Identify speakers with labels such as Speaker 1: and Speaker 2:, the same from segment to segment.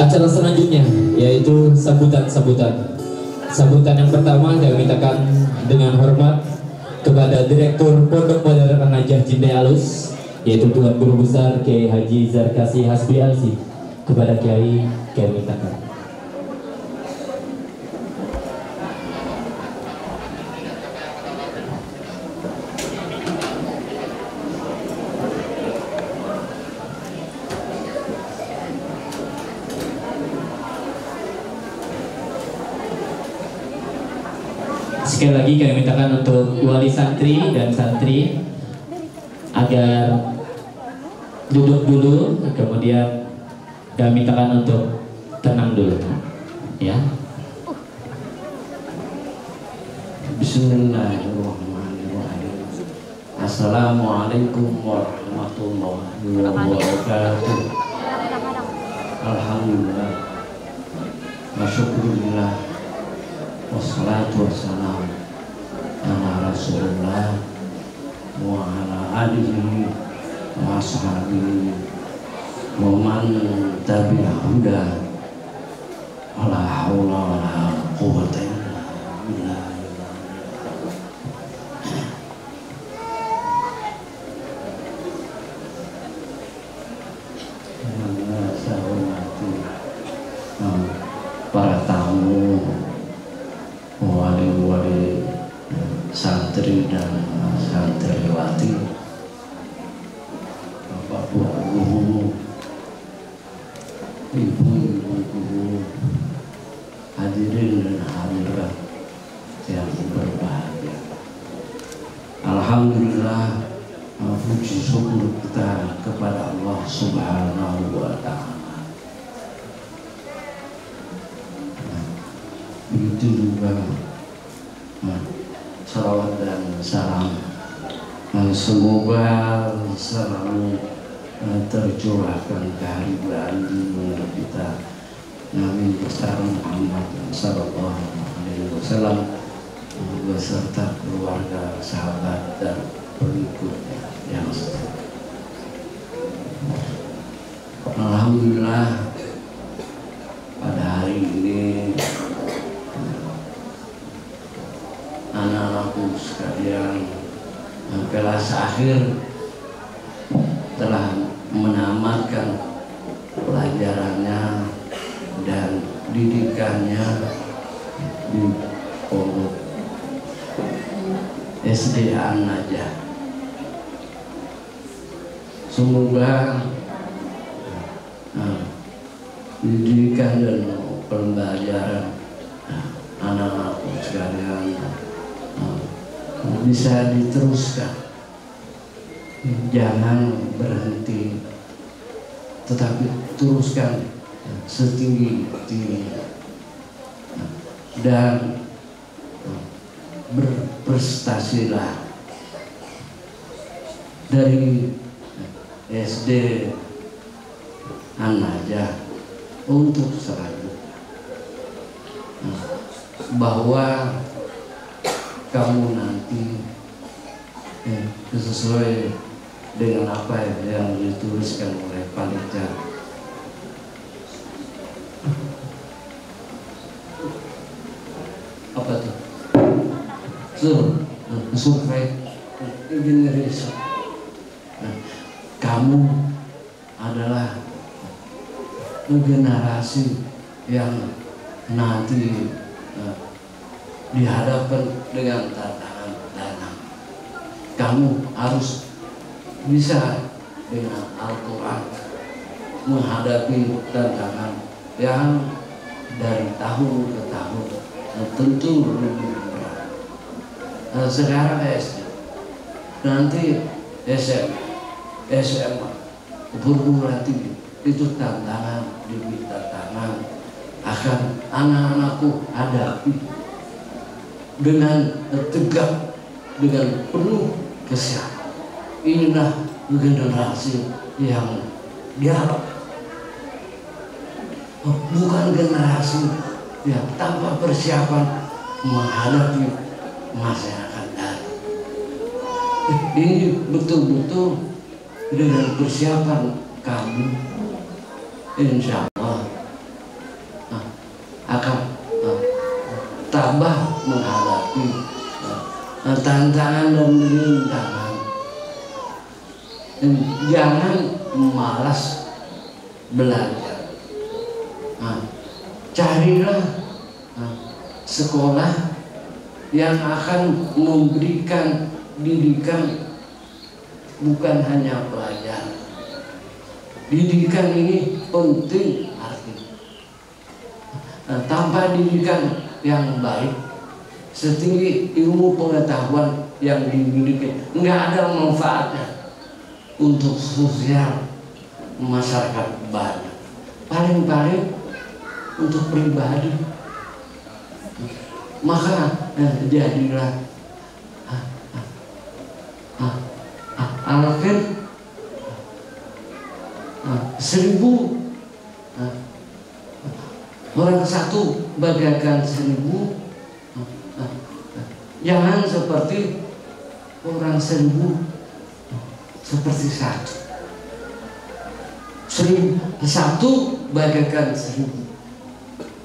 Speaker 1: acara selanjutnya yaitu sambutan. Sambutan yang pertama kami mintakan dengan hormat kepada Direktur Pondok Modern An-Najah Jindai Alus, yaitu Tuan Guru Besar Kiai Haji Zarkasi Hasbi Alsi. Kepada Kiai kami mintakan. Sekali lagi kami mintakan untuk wali santri dan santri agar duduk dulu, kemudian kami mintakan untuk tenang dulu, ya.
Speaker 2: Bismillahirrahmanirrahim. Assalamualaikum warahmatullahi wabarakatuh. Alhamdulillah wa syukurillah wassalatu wassalamu ala rasulullah wa ala alihi wa ashabihi wa man tabi'ahu huda wala hawla wala quwwata illa billah. Saya hormati para tamu, wali-wali santri dan santriwati, bapak-bapak guru, ibu-ibu guru, hadirin dan hadirat yang berbahagia. Alhamdulillah, puji syukur kita kepada Allah Subhanahu wa Ta'ala. Begitu juga salawat dan salam semoga selalu tercurahkan kehadiran di kita Nabi besar Muhammad sallallahu alaihi wasallam beserta keluarga, sahabat dan pengikutnya yang setia. Alhamdulillah, pada hari ini anak-anakku sekalian kelas akhir telah menamatkan pelajarannya dan didikannya di pondok SD An-Najah. Semoga didikan dan pembelajaran anak-anakku sekalian bisa diteruskan, jangan berhenti, tetapi teruskan setinggi-tingginya dan berprestasilah dari SD An-Najah untuk selanjutnya, bahwa kamu nanti sesuai dengan apa yang dituliskan oleh panitia. Apa tuh? Supaya generasi kamu adalah generasi yang nanti dihadapkan dengan tantangan. Kamu harus bisa dengan Al-Quran menghadapi tantangan yang dari tahun ke tahun tentu lebih berat. Sekarang SD, nanti SMA, perguruan tinggi, itu tantangan demi tantangan akan anak-anakku hadapi dengan tegak, dengan penuh kesiapan. Inilah generasi yang diharap, bukan generasi yang tanpa persiapan menghadapi masa yang akan datang. Ini betul-betul dengan persiapan kamu, insya Allah tabah menghadapi tantangan dan rintangan. Jangan malas belajar. Carilah sekolah yang akan memberikan didikan, bukan hanya pelajar. Didikan ini penting artinya. Tanpa didikan yang baik, setinggi ilmu pengetahuan yang dimiliki, nggak ada manfaatnya untuk sosial masyarakat banyak. Paling-paling untuk pribadi. Maka jadilah alaqin 1000, orang satu bagaikan 1000. Jangan seperti orang 1000 seperti satu. 1 bagaikan 1000.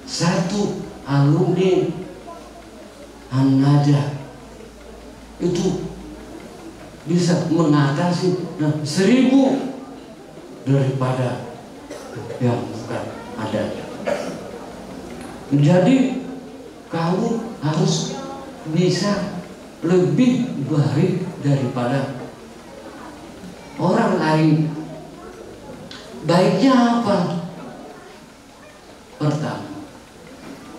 Speaker 2: Satu alumni An-Najah itu bisa mengatasi 1000 daripada yang bukan ada. Jadi kamu harus bisa lebih baik daripada orang lain. Baiknya apa? Pertama,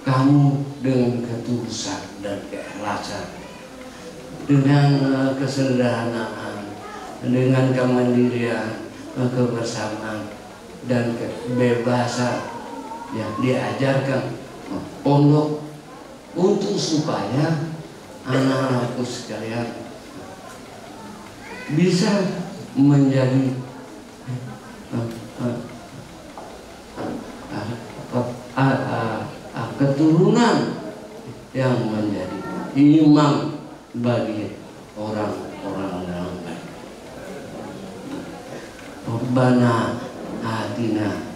Speaker 2: kamu dengan ketulusan dan keikhlasan, dengan kesederhanaan, dengan kemandirian, kebersamaan dan kebebasan yang diajarkan pondok, untuk supaya anak-anakku sekalian bisa menjadi keturunan yang menjadi imam bagi orang-orang yang baik. Rabbana atina,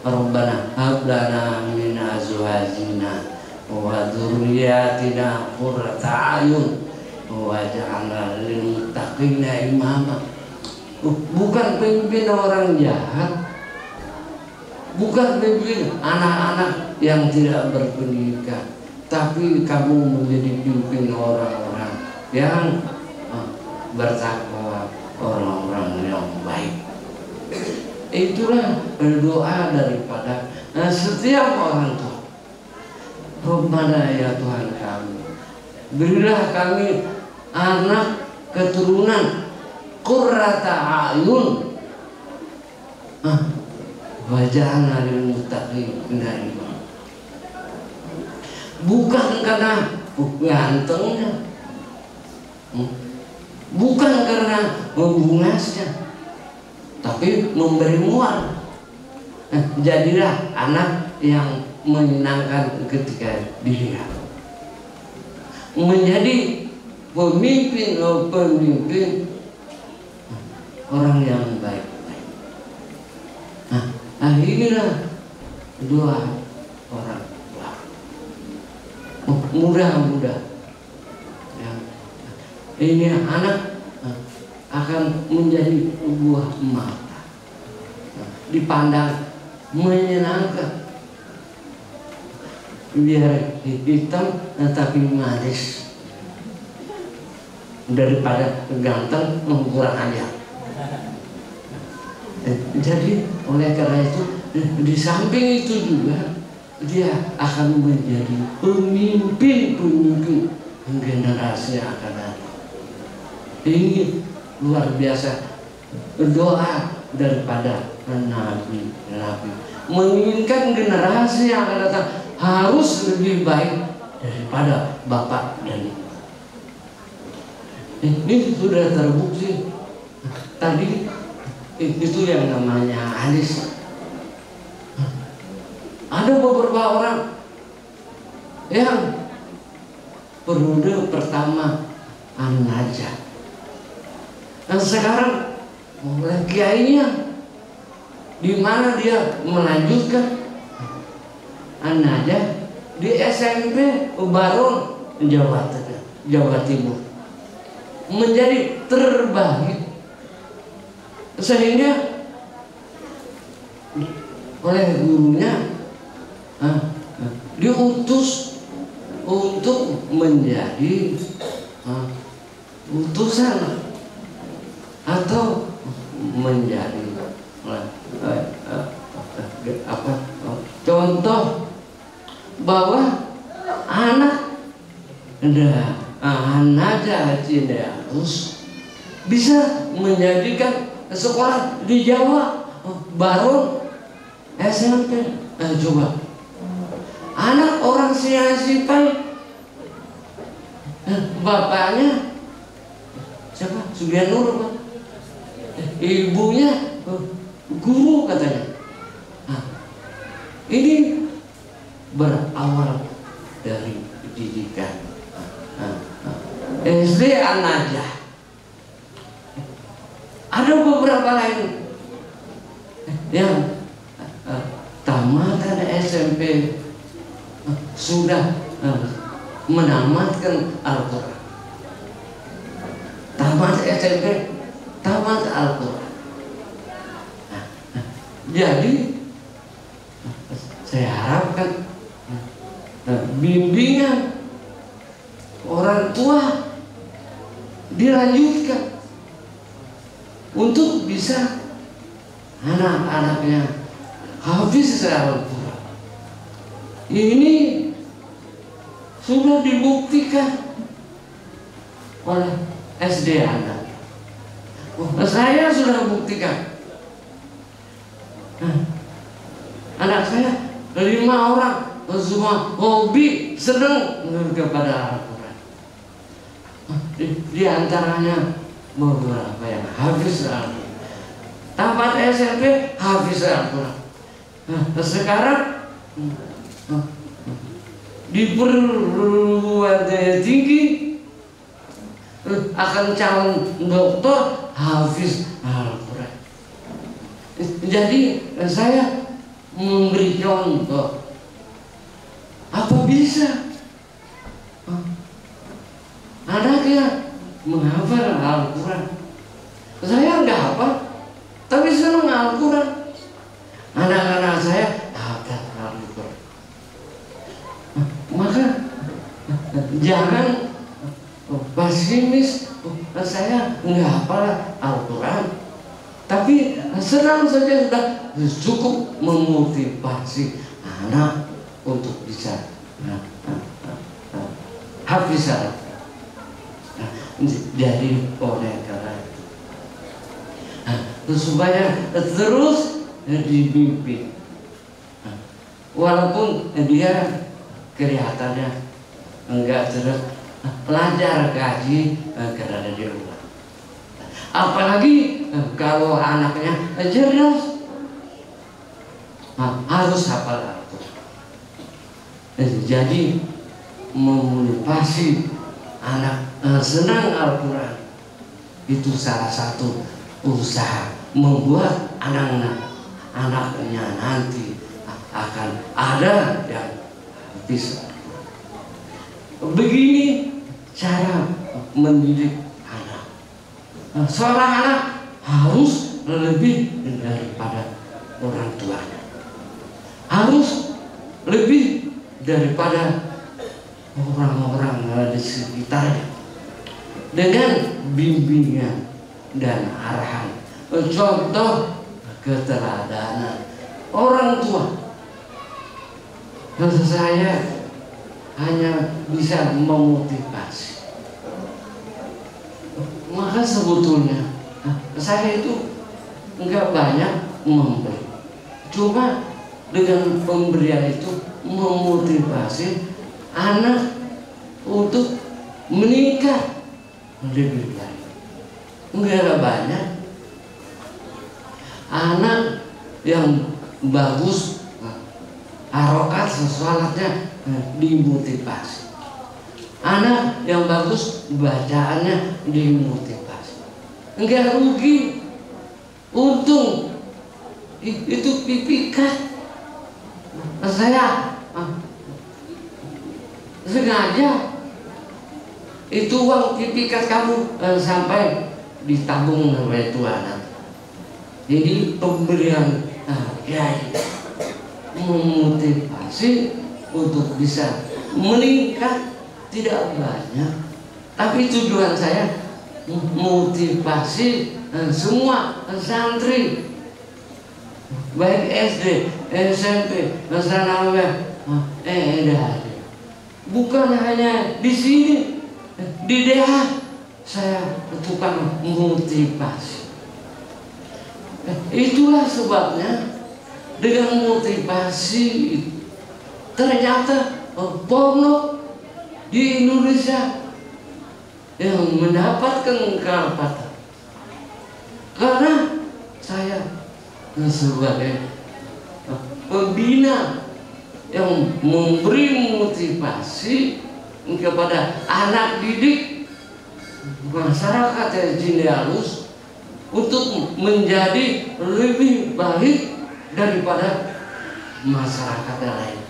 Speaker 2: Rabbana hablana min azwajina wa dzurriyyatina qurrata a'yun waj'alna lil muttaqina imama. Bukan pemimpin orang jahat, bukan pemimpin anak-anak yang tidak berpendidikan, tapi kamu menjadi pimpin orang-orang yang bertakwa, orang-orang yang baik. Itulah doa daripada setiap orang tua. Rabbana ya Tuhan kami, berilah kami anak keturunan qurrata a'yun waj'alna lil muttaqina imama. Bukan karena gantengnya, bukan karena bungasnya, tapi memberi mual. Jadilah anak yang menyenangkan ketika dilihat, menjadi pemimpin orang yang baik-baik. Nah, inilah doa orang tua. Mudah-mudahan ya, ini anak akan menjadi buah mata, dipandang menyenangkan, biar hitam tapi manis, daripada ganteng kurang ajar. Jadi oleh karena itu, di samping itu juga dia akan menjadi pemimpin generasi yang akan datang. Ini luar biasa doa daripada Nabi menginginkan generasi yang akan datang harus lebih baik daripada bapak dan ibu. Ini sudah terbukti. Tadi itu yang namanya hadis. Ada beberapa orang yang periode pertama An-Najah, dan sekarang oleh kiainya, di mana dia melanjutkan An-Najah di SMP Baron Jawa Tengah, Jawa Timur menjadi terbaik, sehingga oleh gurunya diutus untuk menjadi utusan atau menjadi contoh bahwa anak Najah Cindealus bisa menjadikan sekolah di Jawa baru SMP. Coba anak orang Siasipai, bapaknya siapa? Sugianur, Pak. Ibunya guru katanya. Ini berawal dari pendidikan SD An-Najah. Ada beberapa lain yang tamatan SMP sudah menamatkan Al-Quran. Tamat SMP, tamat Al-Quran. Jadi saya harapkan bimbingan orang tua dilanjutkan untuk bisa anak-anaknya hafiz Al-Quran. Ini sudah dibuktikan oleh SD anak. Saya sudah buktikan. Anak saya 5 orang semua hobi senang kepada Al-Quran. Di antaranya beberapa yang hafiz Al-Quran. Tamat SMP hafiz Al-Quran. Sekarang di perguruan tinggi akan calon doktor hafiz Al-Quran. Jadi saya memberi contoh, apa bisa anaknya menghafal Al-Quran? Saya nggak hafal, tapi senang Al-Quran. Anak-anak saya hafal Al-Quran. Maka jangan pesimis, saya nggak hafal Al-Quran, tapi senang saja sudah cukup memotivasi anak untuk bisa hafiz Al-Quran. Jadi oleh karena itu supaya terus dibimbing, walaupun dia kelihatannya enggak terus belajar kaji karena di rumah. Apalagi kalau anaknya cerdas, harus hafal Al-Quran. Jadi memotivasi anak senang Al-Quran itu salah satu usaha membuat anaknya nanti akan ada yang bisa. Begini cara mendidik anak. Seorang anak harus lebih daripada orang tuanya, harus lebih daripada orang-orang di sekitarnya, dengan bimbingan dan arahan, contoh keteladanan orang tua. Saya hanya bisa memotivasi. Maka sebetulnya saya itu enggak banyak memberi, cuma dengan pemberian itu memotivasi anak untuk menikah lebih baik. Enggak banyak anak yang bagus, harokat sholatnya dimotivasi. Anak yang bagus bacaannya dimotivasi. Enggak rugi, untung itu pipikan. Saya
Speaker 3: sengaja itu uang tipikat kamu sampai ditabung oleh Tuhan. Jadi pemberian kiai memotivasi untuk bisa meningkat tidak banyak, tapi tujuan saya motivasi semua santri baik SD, SMP, Nasrani, bukan hanya di sini, di DH saya tukang motivasi. Itulah sebabnya dengan motivasi ternyata pondok di Indonesia yang mendapatkan kerapatan karena saya sebagai pembina yang memberi motivasi kepada anak didik masyarakat Cinde Alus untuk menjadi lebih baik daripada masyarakat yang lain.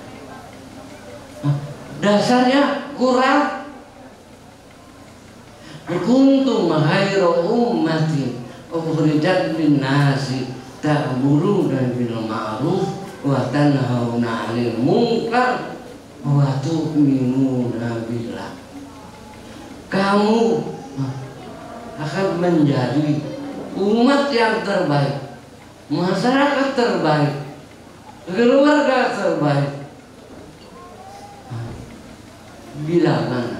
Speaker 3: Dasarnya Quran, kuntum khairu ummatin ukhrijat lin-nasi ta'muruna bil ma'ruf wa tanhauna 'anil munkar wa tu'minuna billah. Kamu akan menjadi umat yang terbaik, masyarakat terbaik, keluarga terbaik. Bila mana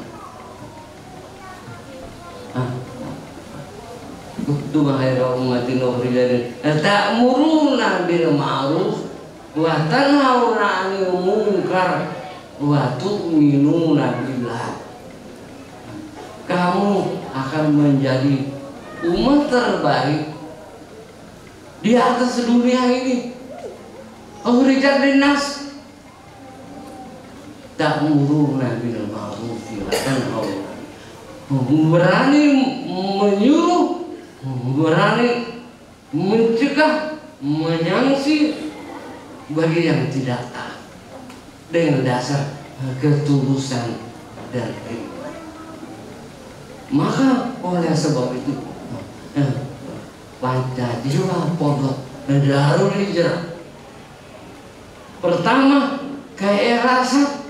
Speaker 3: kuntum khairu ummatin ukhrijat ta'muruna bil ma'ruf wa tanhauna 'anil munkar wa tu'minuna billah. Kamu akan menjadi umat terbaik di atas dunia ini. Ukhrijat linnas ta'muruna bil ma'ruf wa tanhauna, berani menyuruh, berani mencegah, menyangsi bagi yang tidak taat dengan dasar ketulusan dan iman. Maka oleh sebab itu Pancasila Pondok Darul Hijrah pertama keikhlasan,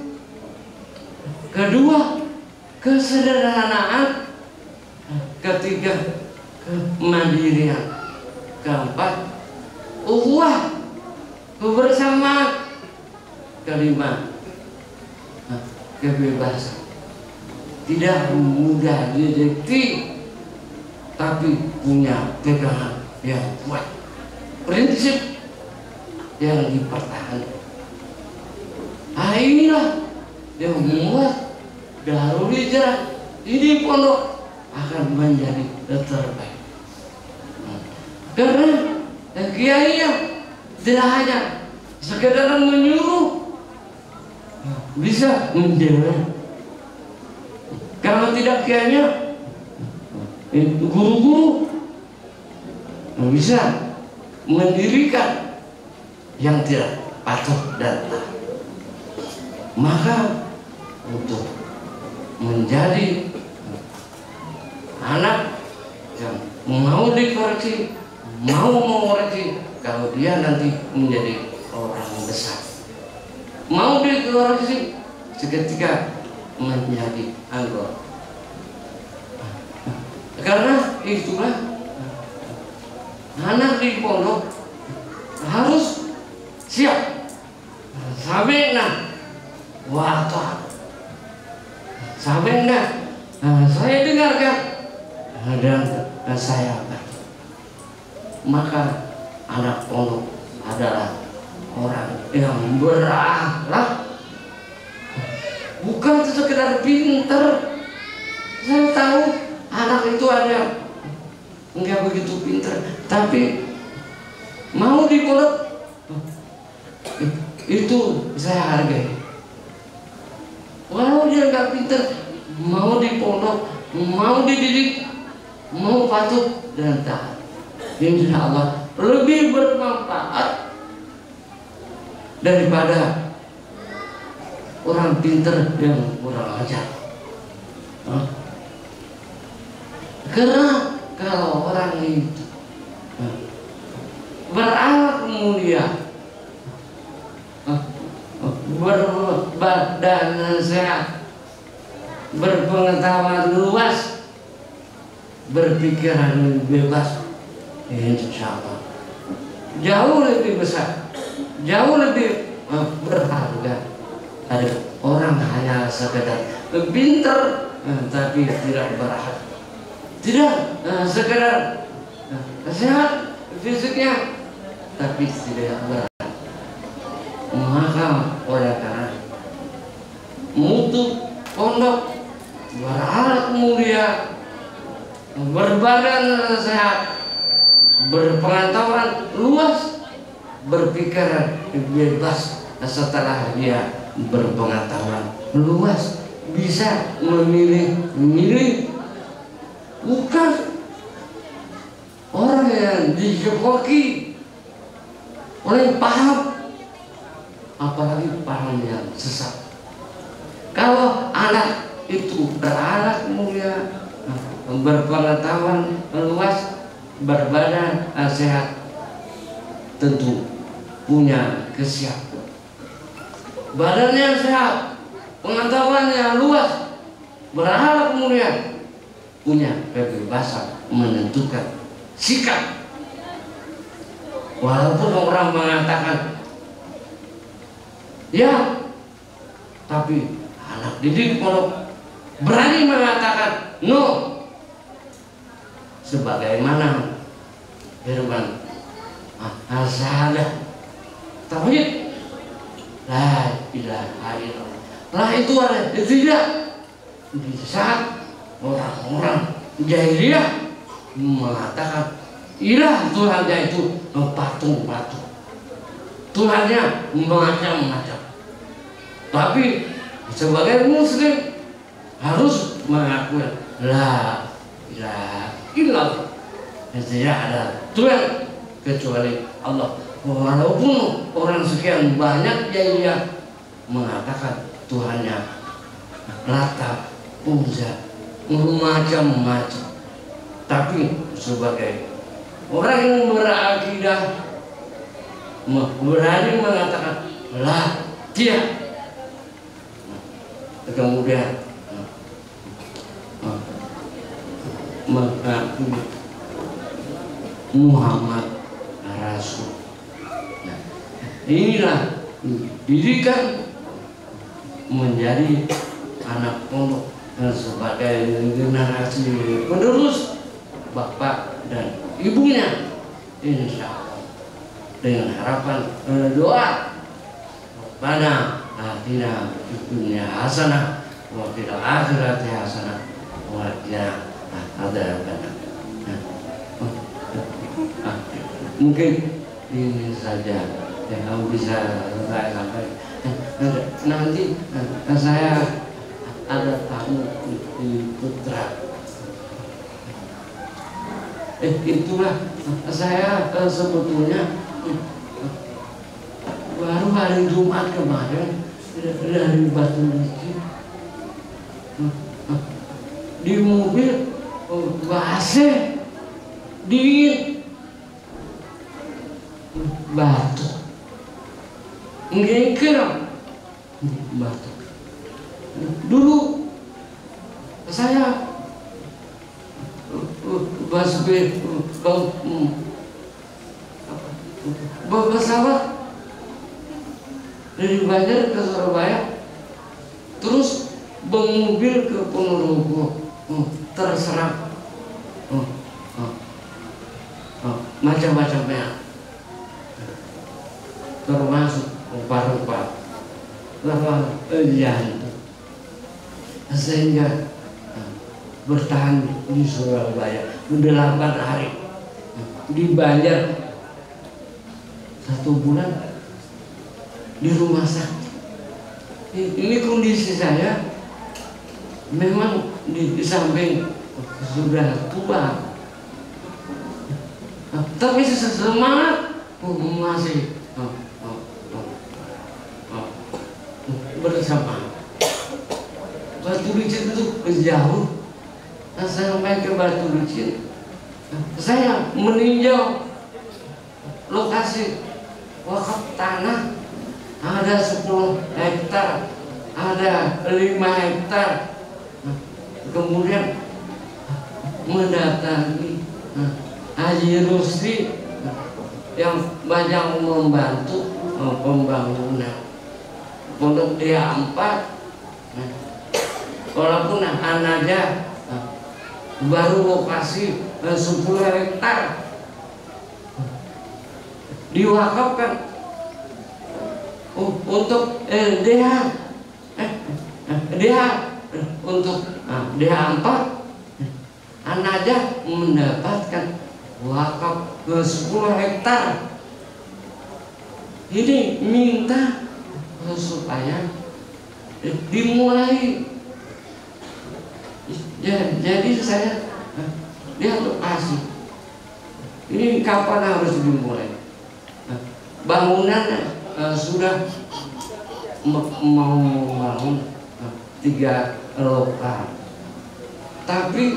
Speaker 3: kedua kesederhanaan, ketiga kemandirian, keempat ukhuwah, kebersamaan, kelima kebebasan. Tidak mudah dideteksi, tapi punya pegangan yang kuat, prinsip yang dipertahankan. Inilah yang membuat Darul Hijrah ini pondok akan menjadi terbaik. Karena kiainya tidak hanya sekedar menyuruh, bisa menjaga. Kalau tidak kiainya, guru-guru bisa mendirikan yang tidak patuh dan taat. Maka untuk menjadi anak yang mau dikoreksi, mau mengoreksi, kalau dia nanti menjadi orang besar, mau dikoreksi seketika menjadi anggota. Karena itulah anak di pondok harus siap samena wata, samena saya dengarkan dan saya baca. Maka anak pondok adalah orang yang berakhlak, bukan sekedar pinter. Saya tahu anak itu ada enggak begitu pinter, tapi mau di pondok itu saya hargai. Walau dia enggak pinter, mau di pondok, mau dididik, mau patuh dan taat, insya Allah lebih bermanfaat daripada orang pintar yang kurang ajar. Karena kalau orang itu berakhlak mulia, berbadan sehat, berpengetahuan luas, berpikiran bebas, insya Allah jauh lebih besar, jauh lebih berharga. Ada orang hanya sekedar pintar tapi tidak berharga, tidak sekedar sehat fisiknya tapi tidak berharga. Maka oleh karena mutu pondok berakhlak mulia, berbadan sehat, berpengetahuan luas, berpikiran bebas. Setelah dia berpengetahuan luas, bisa memilih bukan orang yang dijekoki oleh paham, apalagi paham yang sesat. Kalau anak itu berakhlak mulia, berpengetahuan luas, berbadan sehat, tentu punya kesiapan. Badannya sehat, pengetahuannya luas, berakhlak mulia, punya kebebasan menentukan sikap. Walaupun orang mengatakan ya, tapi anak didik pondok berani mengatakan no, sebagaimana firman al-syahadah tauhid la ilaha illallah. Lah itu ada tidak di saat orang-orang jahiliyah mengatakan ilah Tuhannya itu patung-patung, Tuhannya macam-macam. Tapi sebagai muslim harus mengakui la ilaha illallah, tidak ada Tuhan kecuali Allah. Walaupun orang sekian banyak jahiliyah mengatakan Tuhannya Lata, Uzza, macam-macam, tapi sebagai orang yang berakidah berani mengatakan lah tidak. Kemudian mengakui Muhammad Rasul. Nah, inilah didikan menjadi anak pondok sebagai generasi penerus bapak dan ibunya, insya Allah dengan harapan doa pada atina dunia hasanah wa fil akhirati hasanah wa qina adzabannar. Mungkin ini saja yang bisa saya sampaikan. Nanti saya ada tamu di Putra. Itulah saya sebetulnya baru hari Jumat kemarin dari Batu Licin di mobil AC dingin, batuk, ngengkel, batuk. Dulu saya pesawat dari Banjar ke Surabaya, terus bermobil ke Ponorogo, terserap macam-macamnya, termasuk paru-paru, jantung, sehingga bertahan di Surabaya 8 hari, di Banjar 1 bulan, di rumah sakit. Ini kondisi saya memang di samping sudah tua, tapi semangat masih bersama jauh sampai ke Batu Licin. Saya meninjau lokasi wakaf tanah, ada 10 hektar, ada 5 hektar. Kemudian mendatangi Haji Rusdi yang banyak membantu pembangunan Pondok Dia 4. Walaupun Anaja baru lokasi 10 hektar diwakafkan untuk DH untuk DH 4. Anaja mendapatkan wakaf 10 hektar. Ini minta supaya dimulai. Jadi saya dia untuk kasih. Ini kapan harus dimulai? Bangunan sudah mau membangun 3 lokal, tapi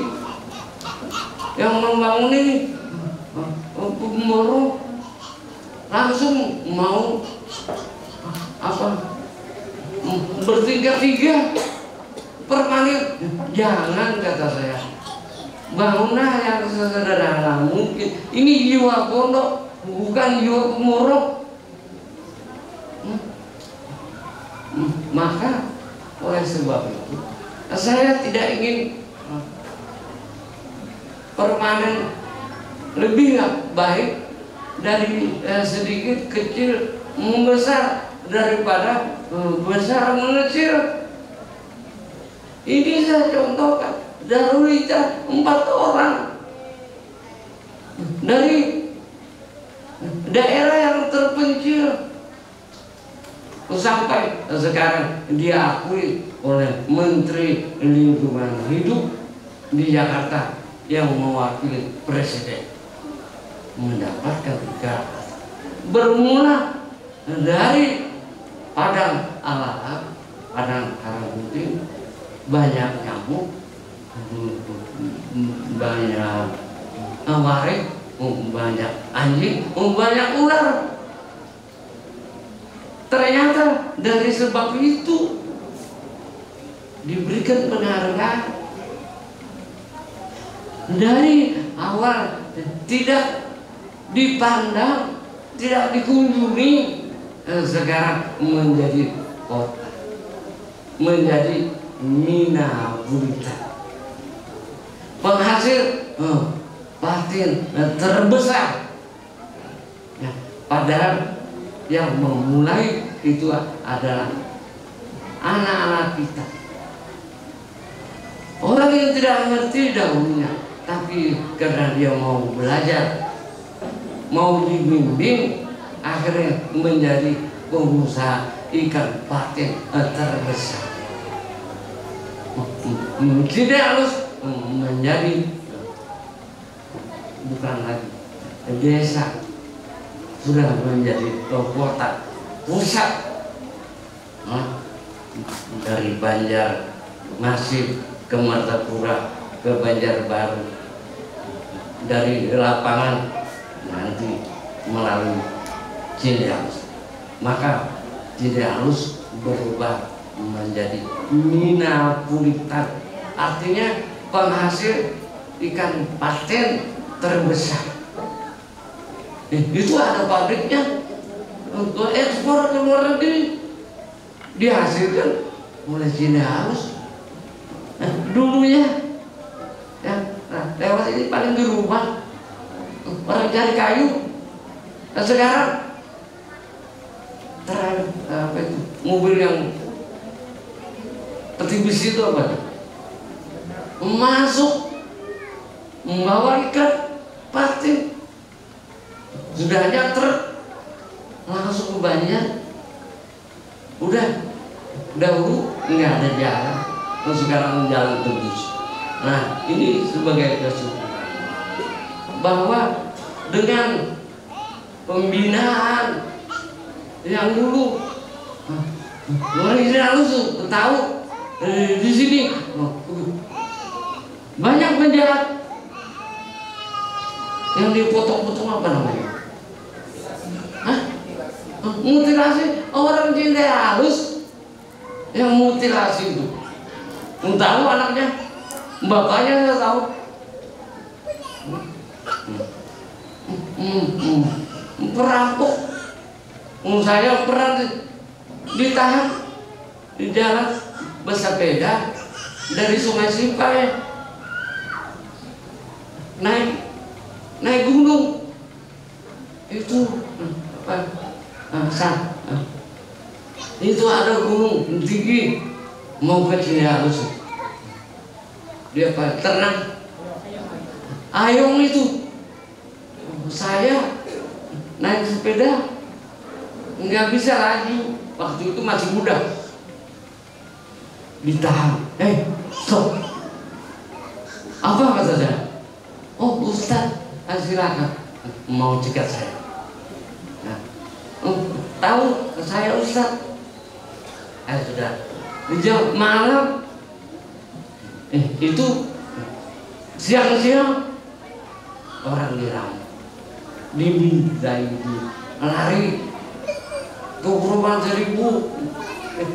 Speaker 3: yang membangun ini pemborong langsung mau bertiga-tiga permanen. Jangan, kata saya, bangunan yang sesederhana mungkin. Ini jiwa pondok, bukan jiwa pemborong. Maka oleh sebab itu saya tidak ingin permanen, lebih baik dari sedikit kecil membesar daripada besar mengecil. Ini saya contohkan dari 4 orang dari daerah yang terpencil sampai sekarang diakui oleh Menteri Lingkungan Hidup di Jakarta yang mewakili Presiden mendapatkan garap. Bermula dari Padang Alalak, Padang Karangputih, banyak nyamuk, banyak warik, banyak anjing, banyak ular. Ternyata dari sebab itu diberikan penghargaan. Dari awal tidak dipandang, tidak dikunjungi, sekarang menjadi kota, menjadi Mina Gurita, penghasil patin terbesar. Ya, padahal yang memulai itu adalah anak-anak kita, orang yang tidak mengerti dahulunya, tapi karena dia mau belajar, mau dibimbing, akhirnya menjadi pengusaha ikan patin terbesar. Tidak harus menjadi bukan lagi desa, sudah menjadi kota pusat. Dari Banjar Masif ke Martapura ke Banjarbaru, dari lapangan nanti melalui Cinehalus, maka Cinehalus berubah menjadi Mina Pulitan, artinya penghasil ikan patin terbesar. Itu ada pabriknya untuk ekspor ke luar negeri, dihasilkan oleh Cinehalus. Dulunya ya, lewat ini paling di rumah orang cari kayu. Dan sekarang apa itu, mobil yang peti besi itu apa? Masuk membawa ikan patin, sudah ada truk langsung ke Banjar. Udah dahulu nggak ada jalan, dan sekarang jalan tembus. Nah, ini sebagai kesimpulan bahwa dengan pembinaan yang dulu orang Cinehalus tahu di sini banyak penjahat yang dipotong-potong apa namanya? Hah? Mutilasi orang Cinde halus, yang mutilasi itu. Tahu anaknya, bapaknya saya tahu. Perampok. Saya pernah ditahan di jalan bersepeda dari Sungai Sipai naik gunung itu itu ada gunung tinggi mau ke sini harus dia tenang ayong itu saya naik sepeda nggak bisa lagi waktu itu masih muda ditahan stop apa kata saya oh Ustaz silakan mau cegat saya tahu saya Ustaz sudah dijawab malam itu siang-siang orang dirampok dimintai lari ke perumahan 1000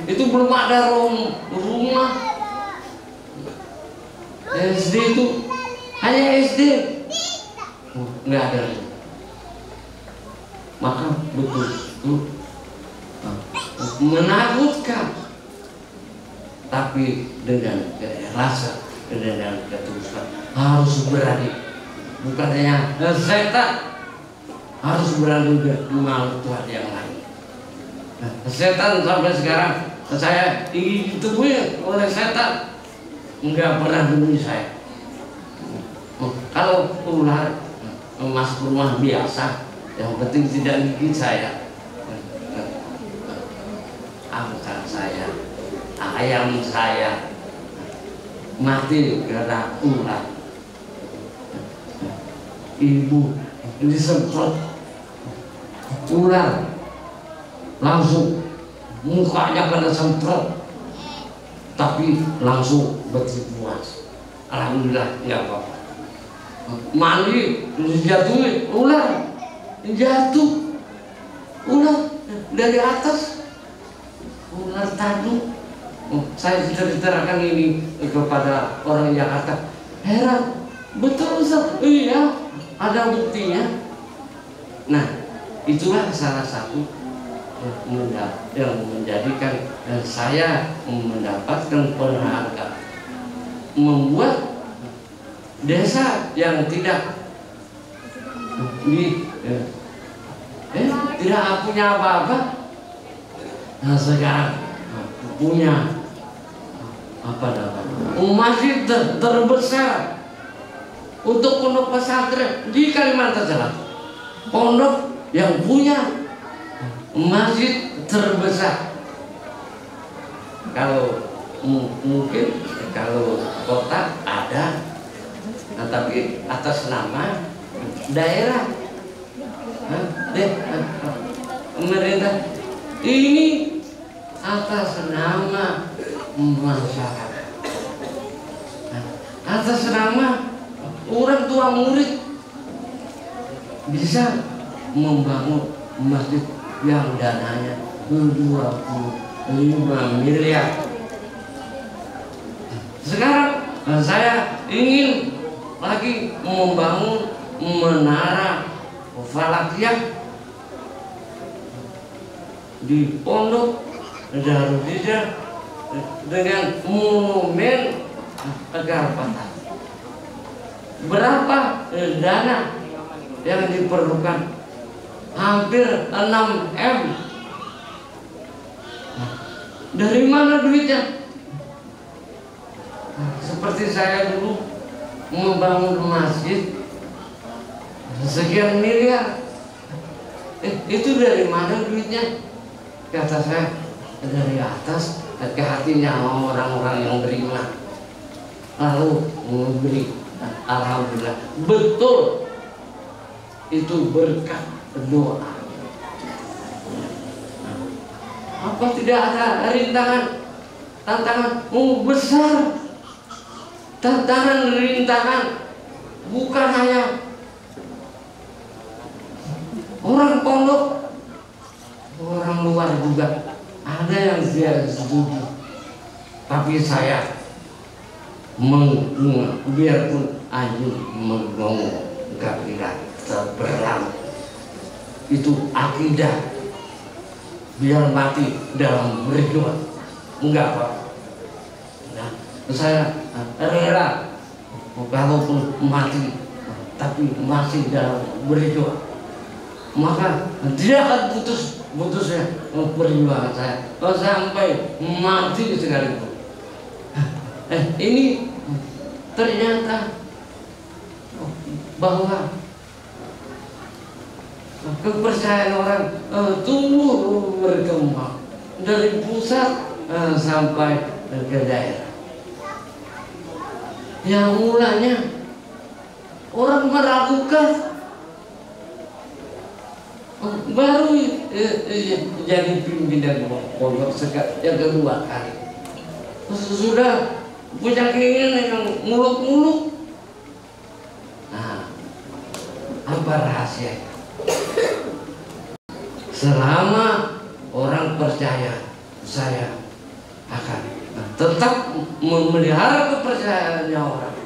Speaker 3: itu belum ada rumah SD itu hanya SD nggak ada maka betul menakutkan tapi dengan rasa dengan ketulusan harus berani bukan hanya setan harus berani mengalah Tuhan yang lain. Setan sampai sekarang saya ingin ditemui oleh setan nggak pernah menemui saya. Kalau ular masuk rumah biasa yang penting tidak gigit saya. Angkat saya ayam saya mati karena ular ibu disemprot ular langsung mukanya kena semprot tapi langsung bertribuan alhamdulillah nggak apa-apa mandi dijatuhin ular jatuh ular dari atas ular tanduk saya ceritakan ini kepada orang Jakarta heran betul Ustaz iya ada buktinya nah itulah salah satu yang menjadikan saya mendapatkan penghargaan membuat desa yang tidak tidak punya apa-apa nah sekarang punya apa namanya masjid terbesar untuk pondok pesantren di Kalimantan Selatan pondok yang punya masjid terbesar kalau mungkin kalau kota ada nah, tapi atas nama daerah pemerintah ini atas nama masyarakat atas nama orang tua murid bisa membangun masjid yang dananya 25 miliar. Sekarang saya ingin lagi membangun menara falakiyah di pondok Darul Hijrah dengan monumen agar patah. Berapa dana yang diperlukan? Hampir 6 M. Dari mana duitnya? Seperti saya dulu membangun masjid sekian miliar. Itu dari mana duitnya? Kata saya dari atas ke hatinya orang-orang yang beriman. Lalu memberi. Alhamdulillah betul itu berkat doa. Apa tidak ada rintangan, tantangan besar tantangan rintangan, bukan hanya orang pondok, orang luar juga ada yang tidak setuju. Tapi saya biarpun anjing menggonggong gak kira terberam, itu akidah, biar mati dalam berjuang enggak apa. Nah, saya rela walaupun mati tapi masih dalam berjuang, maka tidak akan putusnya perjuangan saya sampai mati sekalipun. Ini ternyata bahwa kepercayaan orang tumbuh berkembang dari pusat sampai ke daerah. Yang mulanya orang meragukan, baru jadi pimpinan pondok yang kedua kali sudah punya keinginan yang muluk-muluk. Nah, apa rahasia? Selama orang percaya, saya akan tetap memelihara kepercayaannya orang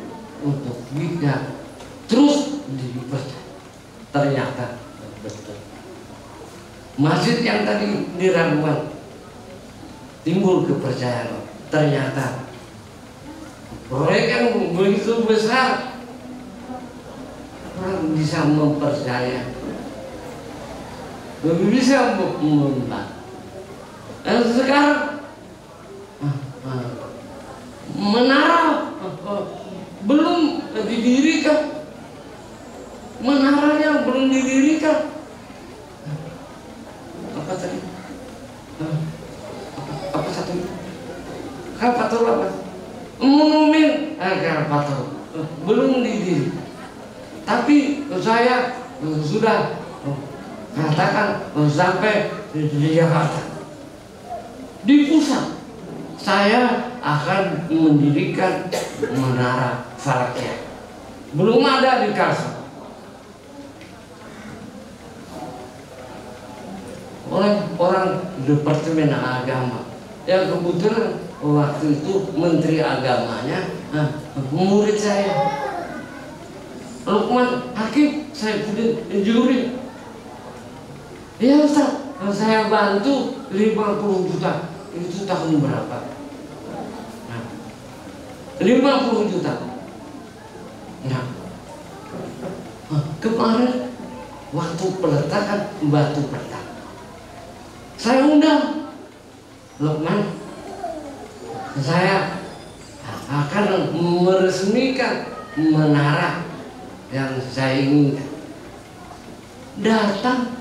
Speaker 3: untuk bisa terus dipercaya. Ternyata betul. Masjid yang tadi diragukan timbul kepercayaan. Ternyata proyek yang begitu besar orang bisa mempercaya, bisa membantu. Dan sekarang menara belum didirikan, menaranya belum didirikan. Apa tadi? Apa satu? Karpator apa? Monumen Karpator belum didirikan. Tapi saya sudah katakan sampai di Jakarta, di pusat saya akan mendirikan menara Falakiyah. Belum ada di Kalsel. Oleh orang Departemen Agama yang kebetulan waktu itu Menteri Agamanya murid saya, Lukman Hakim Saifuddin Juri. Ya Ustaz, saya bantu 50 juta. Itu tahun berapa? 50 juta. Nah, kemarin waktu peletakan batu pertama, saya undang Lukman. Saya akan meresmikan menara yang saya inginkan. Datang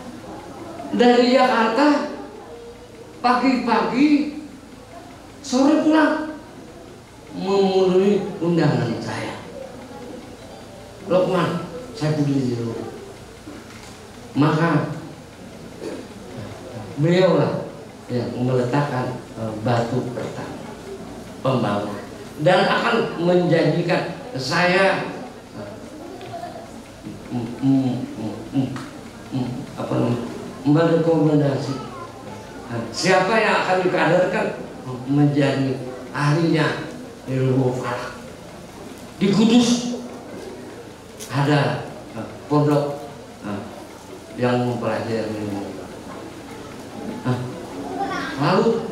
Speaker 3: dari Jakarta pagi-pagi, sore pulang, memenuhi undangan saya. Lukman, saya pergi dulu. Maka beliaulah yang meletakkan batu pertama pembangunan dan akan menjanjikan saya merekomendasi siapa yang akan dikaderkan menjadi ahlinya ilmu falak. Di Kudus ada pondok yang mempelajari ilmu. Lalu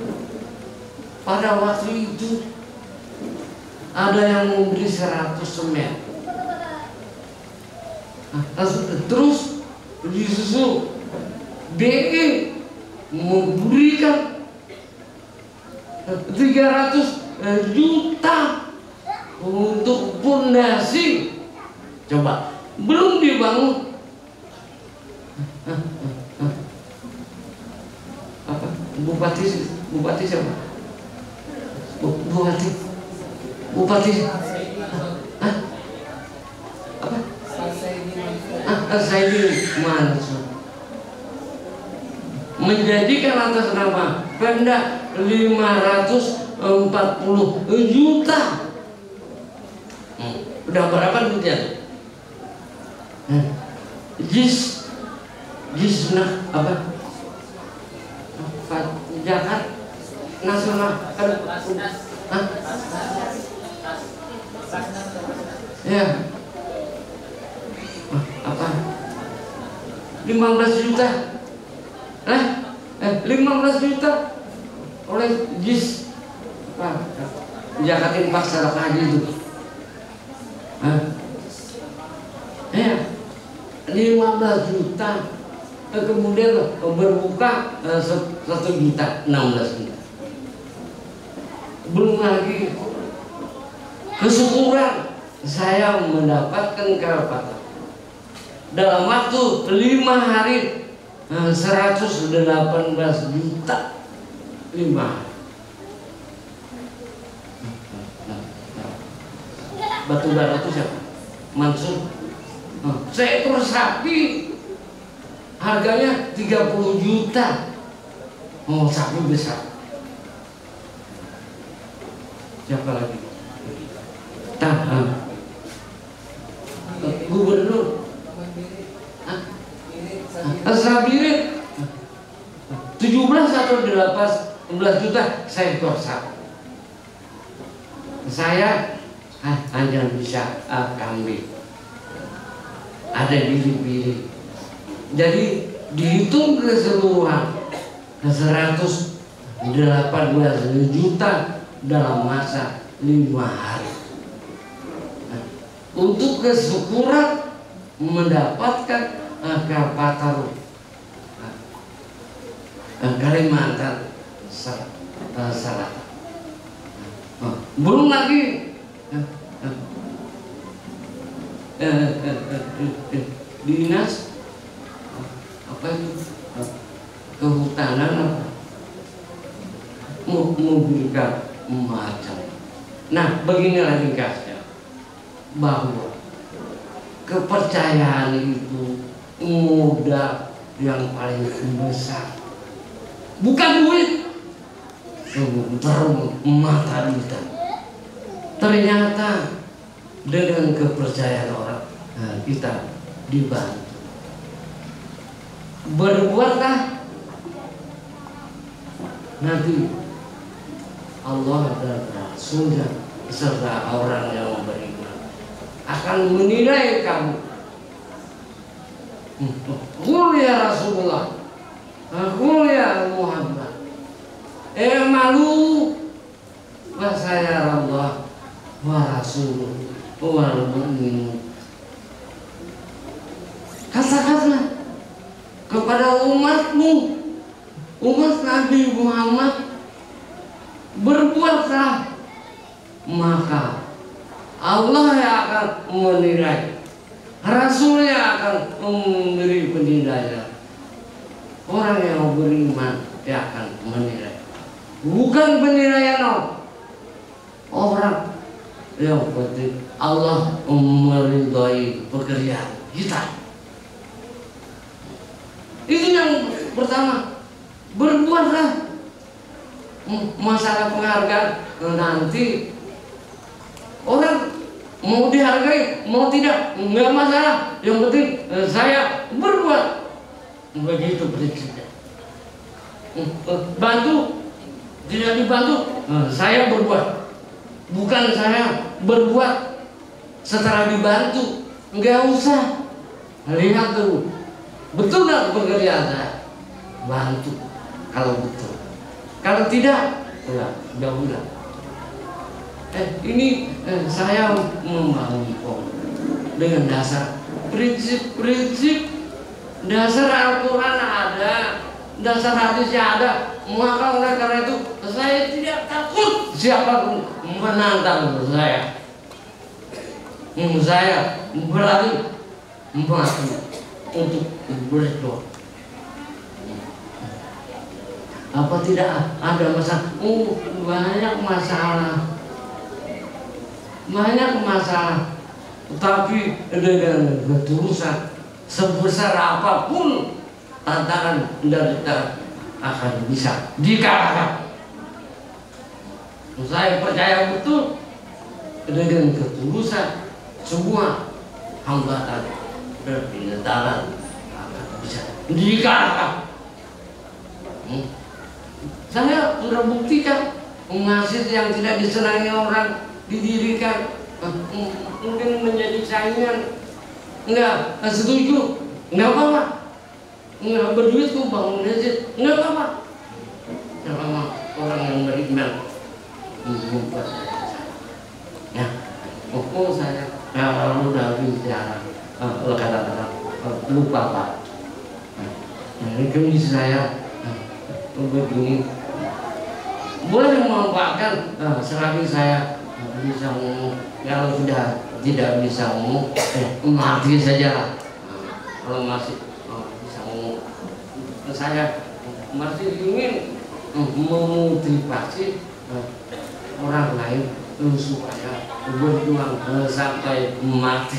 Speaker 3: pada waktu itu ada yang memberi 100 semen. Terus disusul BE memberikan 300 juta untuk pondasi. Coba, belum dibangun. Apa? Bupati siapa? Bupati Hah? Apa? Saidi Mansur menjadikan atas nama Pemda 540 juta Udah berapa duitnya tuh? Jis nah apa? Zakat nasional. Hah? Ya. Apa? 15 juta. 15 juta oleh jis. Zakat infak sedekah haji itu. Ya. 15 juta. Kemudian berbuka 1 juta, 16 juta. Belum lagi kesyukuran saya mendapatkan kerapatan dalam waktu 5 hari 118 juta 5 hari. Batu bara itu siapa? Mansur. Seekor sapi harganya 30 juta. Sapi besar. Siapa lagi? Gubernur. Sabirin 17 atau 18 juta seekor sapi. Saya hanya bisa kambing. Ada pilih-pilih. Jadi dihitung keseluruhan 118 juta dalam masa 5 hari. Untuk kesyukuran mendapatkan Kalpataru Kalimantan Selatan. Belum lagi dinas apa itu kehutanan apa memberikan macam. Nah, beginilah ringkasnya bahwa kepercayaan itu modal yang paling besar, bukan duit. Mata kita ternyata dengan kepercayaan orang kita dibantu. Berbuatlah, nanti Allah dan Rasulnya serta orang yang beriman akan menilai kamu. Qul ya Rasulullah, qul ya Muhammad, malu wa sayarallah wa rasuluh wal mu'minun. Katakanlah kepada umatmu, umat Nabi Muhammad, berbuatlah, maka Allah yang akan menilai, Rasulnya akan memberi penilaian. Orang yang beriman dia akan menilai, bukan penilaian orang. Yang penting Allah meridhai pekerjaan kita. Itu yang pertama. Berbuatlah. Masalah penghargaan nanti orang mau dihargai mau tidak nggak masalah. Yang penting saya berbuat. Begitu prinsipnya. Bantu tidak dibantu saya berbuat. Bukan saya berbuat setelah dibantu. Nggak usah. Lihat dulu, betul nggak pekerjaan saya? Bantu kalau betul. Kalau tidak, jauhlah. Ini saya membangun dengan dasar prinsip-prinsip, dasar Al-Quran ada, dasar hadisnya ada. Maka oleh karena itu saya tidak takut siapapun menantang saya. Saya berani mati untuk berdoa. Apa tidak ada masalah? Banyak masalah, banyak masalah. Tapi dengan ketulusan, sebesar apapun tantangan dari kita akan bisa dikalahkan. Saya percaya betul dengan ketulusan, semua hambatan dan binatang akan bisa dikalahkan. Saya sudah buktikan masjid yang tidak disenangi orang didirikan, mungkin menjadi saingan. Enggak setuju, enggak apa-apa. Enggak berduit kok bangun masjid, enggak apa-apa. Selama orang yang beriman membuat ya, saya kalau udah bicara kata-kata lupa Pak. Ini kondisi saya begini, boleh memanfaatkan selagi saya bisa ngomong. Kalau sudah tidak bisa ngomong, mati saja. Kalau masih bisa ngomong, saya masih ingin memotivasi orang lain supaya berjuang sampai mati.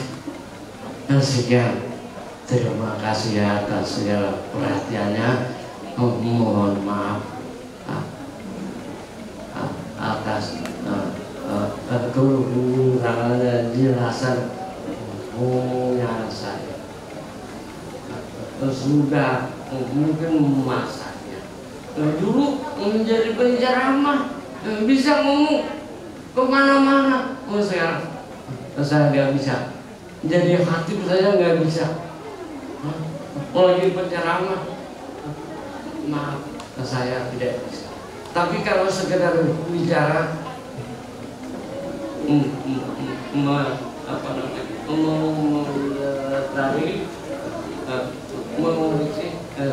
Speaker 3: Sekian, terima kasih atas segala perhatiannya. Mohon maaf atas kekurangan jelasan ngomongnya saya. Sudah mungkin masanya dulu menjadi penceramah, bisa ngomong kemana-mana. Sekarang saya nggak bisa, jadi khatib saya nggak bisa, lagi penceramah. Maaf, saya tidak bisa. Tapi kalau sekedar bicara,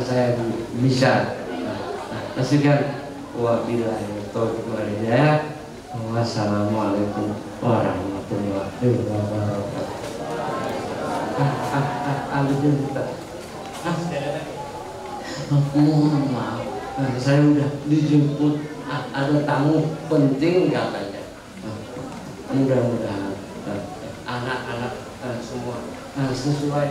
Speaker 3: saya bisa. Sekian, wabillahi taufiq wal hidayah. Wassalamualaikum warahmatullahi wabarakatuh. Mohon maaf, saya udah dijemput, ada tamu penting katanya. Mudah-mudahan anak-anak semua sesuai